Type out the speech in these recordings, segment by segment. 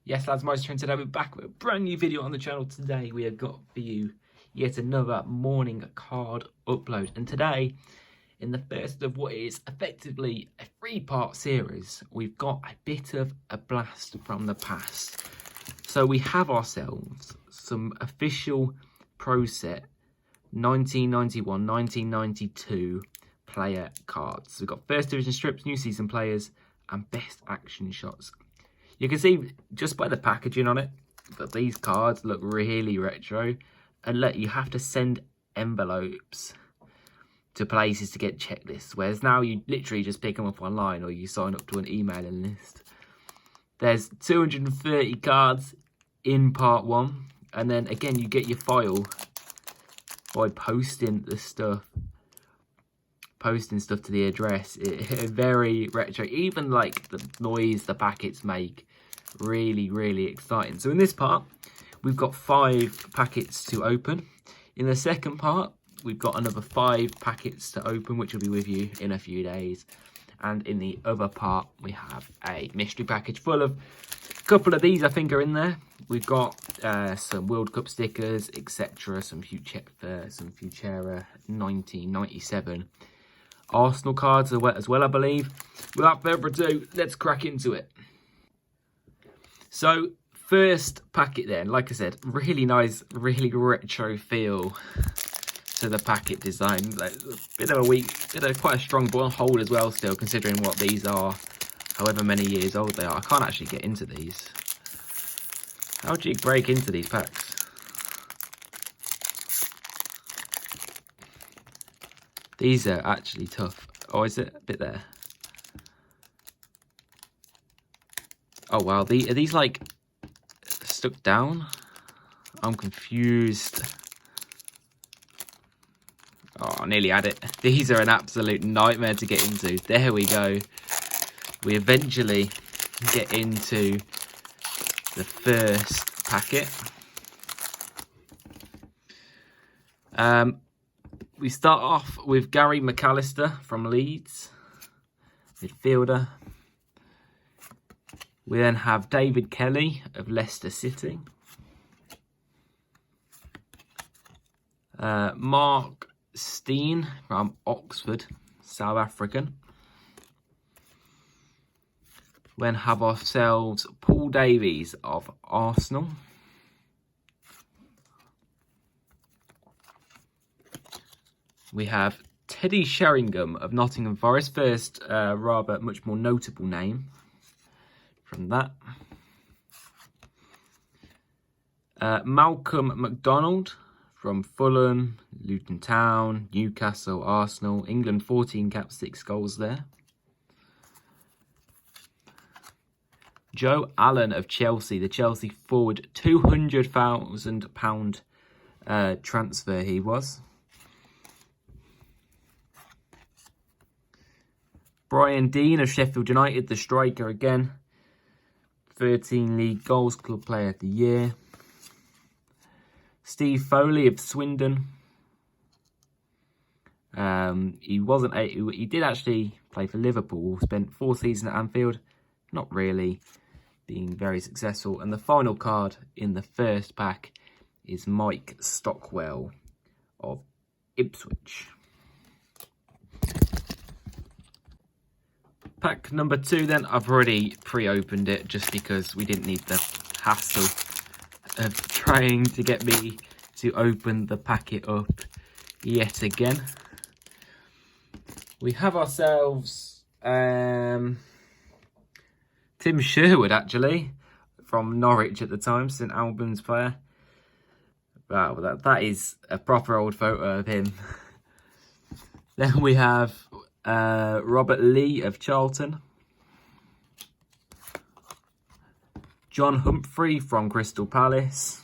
Yes, lads, Meister, and today we're back with a brand new video on the channel. Today we have got for you yet another morning card upload. And today, in the first of what is effectively a three-part series, we've got a bit of a blast from the past. So we have ourselves some official Pro Set 1991-1992 player cards. We've got first division strips, new season players, and best action shots. You can see just by the packaging on it that these cards look really retro, and look, you have to send envelopes to places to get checklists, whereas now you literally just pick them up online or you sign up to an emailing list. There's 230 cards in part one, and then again you get your file by posting stuff to the address. Very retro, even like the noise the packets make, really exciting. So in this part we've got 5 packets to open. In the second part we've got another 5 packets to open, which will be with you in a few days. And in the other part we have a mystery package full of a couple of these I think are in there. We've got some World Cup stickers, etc, some Futura 1997 Arsenal cards as well, I believe. Without further ado, let's crack into it. So, first packet then, like I said, really nice, really retro feel to the packet design. Like, quite a strong ball hold as well still, considering what these are, however many years old they are. I can't actually get into these. How do you break into these packs? These are actually tough. Oh, is it a bit there? Oh, wow. Are these, like, stuck down? I'm confused. Oh, I nearly had it. These are an absolute nightmare to get into. There we go. We eventually get into the first packet. We start off with Gary McAllister from Leeds, midfielder. We then have David Kelly of Leicester City. Mark Steen from Oxford, South African. We then have ourselves Paul Davies of Arsenal. We have Teddy Sheringham of Nottingham Forest, first rather much more notable name from that. Malcolm McDonald from Fulham, Luton Town, Newcastle, Arsenal, England, 14 caps, 6 goals there. Joe Allen of Chelsea, the Chelsea forward, £200,000 transfer he was. Brian Dean of Sheffield United, the striker again. 13 league goals, club player of the year. Steve Foley of Swindon. He did actually play for Liverpool, spent 4 seasons at Anfield, not really being very successful. And the final card in the first pack is Mike Stockwell of Ipswich. Pack number 2 then, I've already pre-opened it just because we didn't need the hassle of trying to get me to open the packet up yet again. We have ourselves Tim Sherwood, actually, from Norwich at the time, St Albans player. Wow, that is a proper old photo of him. Then we have Robert Lee of Charlton. John Humphrey from Crystal Palace.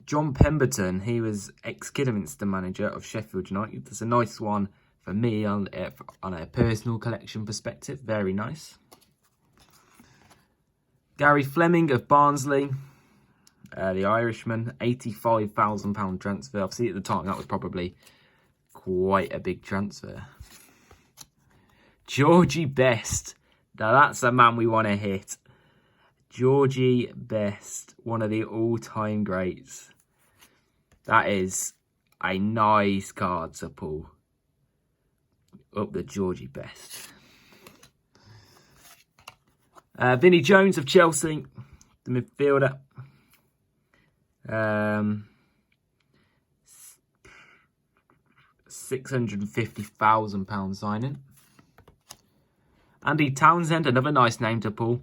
John Pemberton, he was ex-Kidderminster manager of Sheffield United. That's a nice one for me on a personal collection perspective. Very nice. Gary Fleming of Barnsley. The Irishman, £85,000 transfer. Obviously at the time that was probably quite a big transfer. Georgie Best, Now that's a man we want to hit. Georgie Best, one of the all-time greats. That is a nice card to pull up the Georgie Best. Vinnie Jones of Chelsea, the midfielder. £650,000 signing. Andy Townsend, another nice name to pull,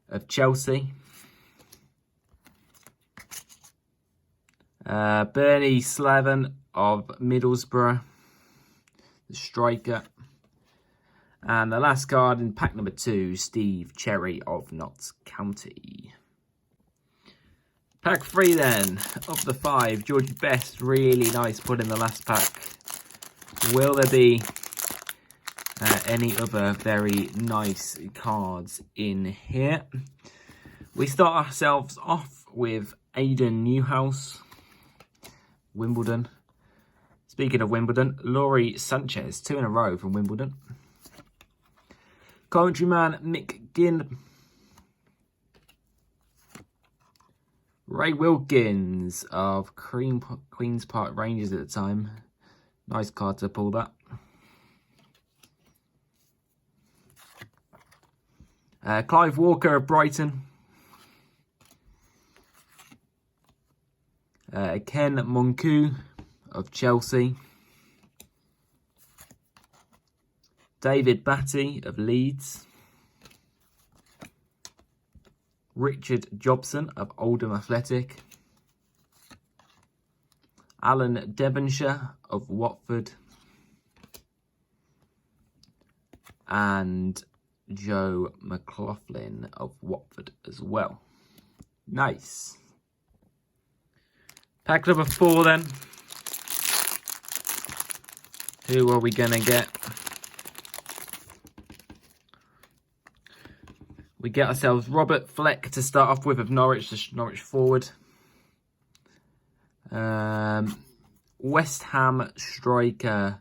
of Chelsea. Bernie Slaven of Middlesbrough, the striker. And the last card in pack number 2, Steve Cherry of Notts County. Pack 3 then, of the 5, Georgie Best, really nice put in the last pack. Will there be any other very nice cards in here? We start ourselves off with Aidan Newhouse, Wimbledon. Speaking of Wimbledon, Laurie Sanchez, 2 in a row from Wimbledon. Coventry man, Mick Ginn. Ray Wilkins of Queen's Park Rangers at the time. Nice card to pull that. Clive Walker of Brighton. Ken Monku of Chelsea. David Batty of Leeds. Richard Jobson of Oldham Athletic. Alan Devonshire of Watford. And Joe McLaughlin of Watford as well. Nice. Pack number 4 then. Who are we going to get? We get ourselves Robert Fleck to start off with of Norwich, the Norwich forward. West Ham striker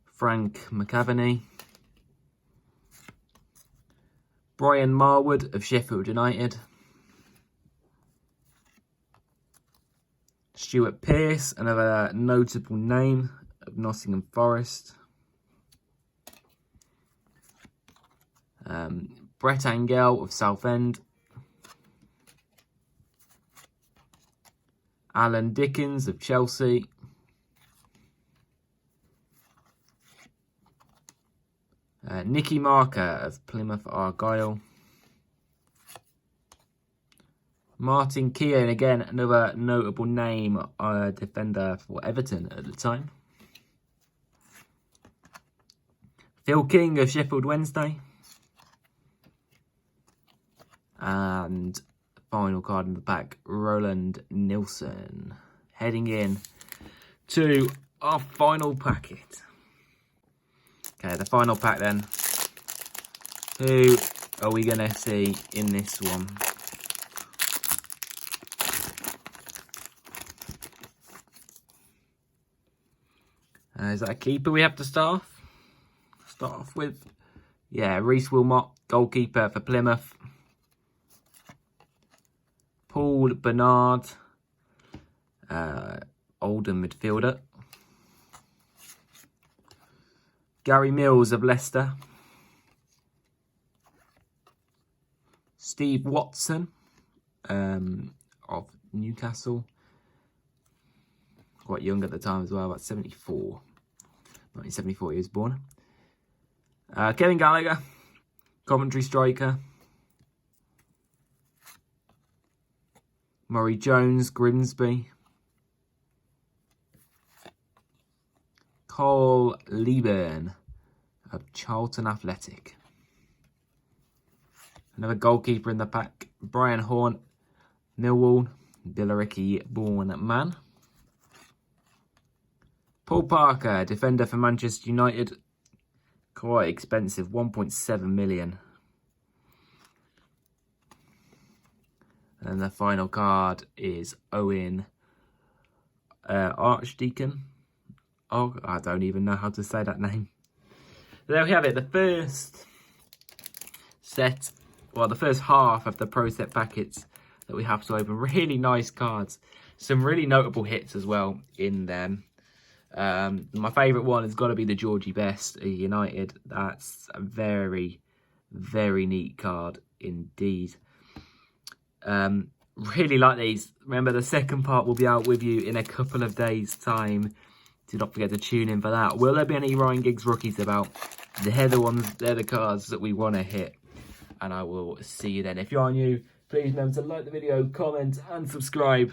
Frank McAvenny. Brian Marwood of Sheffield United. Stuart Pearce, another notable name of Nottingham Forest. Brett Angell of Southend. Alan Dickens of Chelsea. Nicky Marker of Plymouth Argyle. Martin Keown, again, another notable name, defender for Everton at the time. Phil King of Sheffield Wednesday. And final card in the pack, Roland Nilsson. Heading in to our final packet. Okay, the final pack then. Who are we going to see in this one? Is that a keeper we have to start off with? Yeah, Reece Wilmot, goalkeeper for Plymouth. Paul Bernard, Oldham midfielder. Gary Mills of Leicester. Steve Watson of Newcastle. Quite young at the time as well, about 1974 he was born. Kevin Gallagher, Coventry striker. Murray Jones, Grimsby. Cole Leaburn of Charlton Athletic. Another goalkeeper in the pack, Brian Horn, Millwall, Billericay born man. Paul Parker, defender for Manchester United. Quite expensive, 1.7 million. And the final card is Owen Archdeacon. Oh, I don't even know how to say that name. There we have it, the first set, well, the first half of the Pro Set packets that we have to open. Really nice cards. Some really notable hits as well in them. My favourite one has got to be the Georgie Best United. That's a very, very neat card indeed. Really like these. Remember, the second part will be out with you in a couple of days' time. Do not forget to tune in for that. Will there be any Ryan Giggs rookies about? They're the ones, they're the cards that we want to hit. And I will see you then. If you are new, please remember to like the video, comment and subscribe.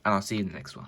And I'll see you in the next one.